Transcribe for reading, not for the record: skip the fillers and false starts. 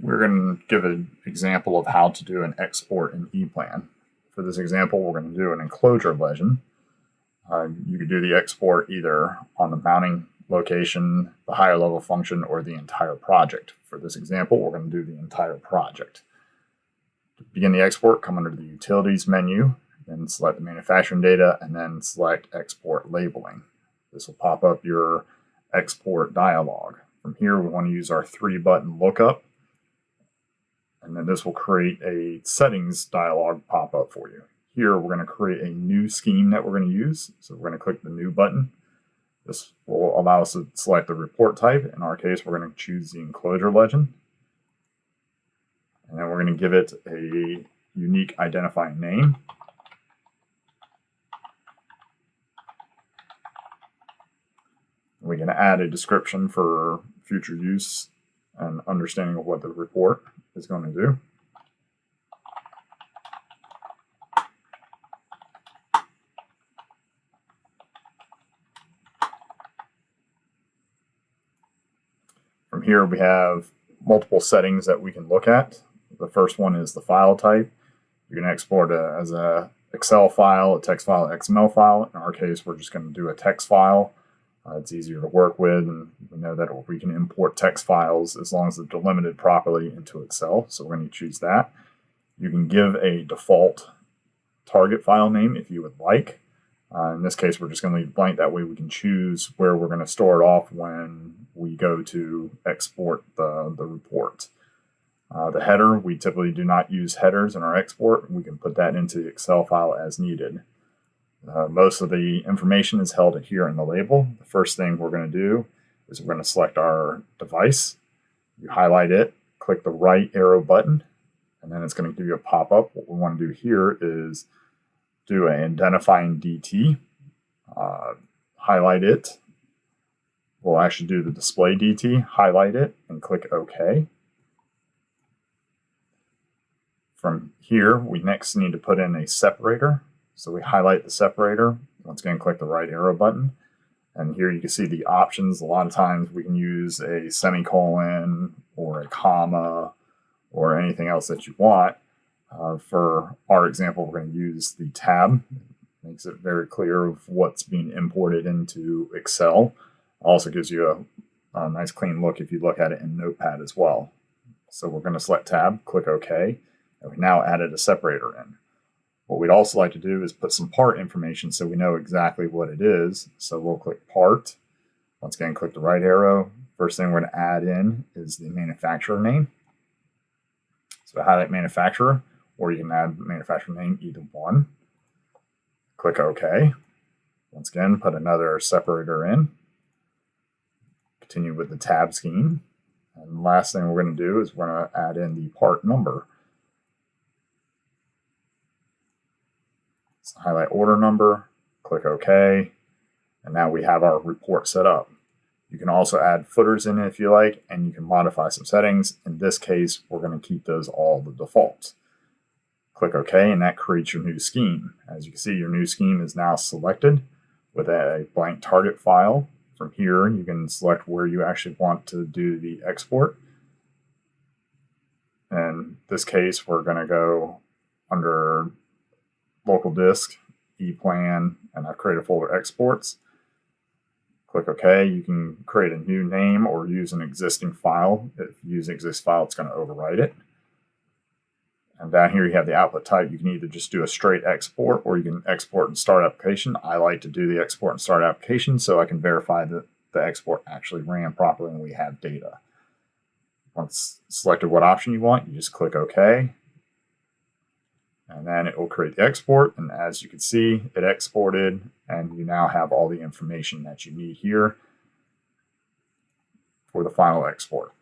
We're going to give an example of how to do an export in EPlan. For this example, we're going to do an enclosure legend. You could do the export either on the mounting location, the higher level function, or the entire project. For this example, we're going to do the entire project. To begin the export, come under the Utilities menu, then select the manufacturing data, and then select Export Labeling. This will pop up your export dialog. From here, we want to use our 3-button lookup, and then this will create a settings dialog pop up for you. Here, we're going to create a new scheme that we're going to use. So we're going to click the new button. This will allow us to select the report type. In our case, we're going to choose the enclosure legend. And then we're going to give it a unique identifying name. We can add a description for future use and understanding of what the report is going to do. From here, we have multiple settings that we can look at. The first one is the file type. You can export as an Excel file, a text file, XML file. In our case, we're just going to do a text file. It's easier to work with, and we know that we can import text files as long as they're delimited properly into Excel. So we're going to choose that. You can give a default target file name if you would like. In this case, we're just going to leave blank. That way we can choose where we're going to store it off when we go to export the report. The header, we typically do not use headers in our export. We can put that into the Excel file as needed. Most of the information is held here in the label. The first thing we're going to do is we're going to select our device. You highlight it, click the right arrow button, and then it's going to give you a pop-up. What we want to do here is do an identifying DT, highlight it. We'll actually do the display DT, highlight it, and click OK. From here, we next need to put in a separator. So we highlight the separator, once again click the right arrow button, and here you can see the options. A lot of times we can use a semicolon or a comma or anything else that you want. For our example, we're going to use the tab. It makes it very clear of what's being imported into Excel. Also gives you a nice clean look if you look at it in Notepad as well. So we're going to select tab, click OK, and we now added a separator in. What we'd also like to do is put some part information so we know exactly what it is. So we'll click part. Once again, click the right arrow. First thing we're going to add in is the manufacturer name. So highlight manufacturer, or you can add manufacturer name, either one. Click OK. Once again, put another separator in. Continue with the tab scheme. And the last thing we're going to do is we're going to add in the part number. So highlight order number, click OK, and now we have our report set up. You can also add footers in it if you like, and you can modify some settings. In this case, we're going to keep those all the defaults. Click OK, and that creates your new scheme. As you can see, your new scheme is now selected with a blank target file. From here, you can select where you actually want to do the export. In this case, we're going to go under local disk, EPlan, and I've created a folder exports. Click OK. You can create a new name or use an existing file. If you use an existing file, it's going to overwrite it. And down here you have the output type. You can either just do a straight export or you can export and start application. I like to do the export and start application so I can verify that the export actually ran properly and we have data. Once selected what option you want, you just click OK. And then it will create the export, and as you can see, it exported, and you now have all the information that you need here for the final export.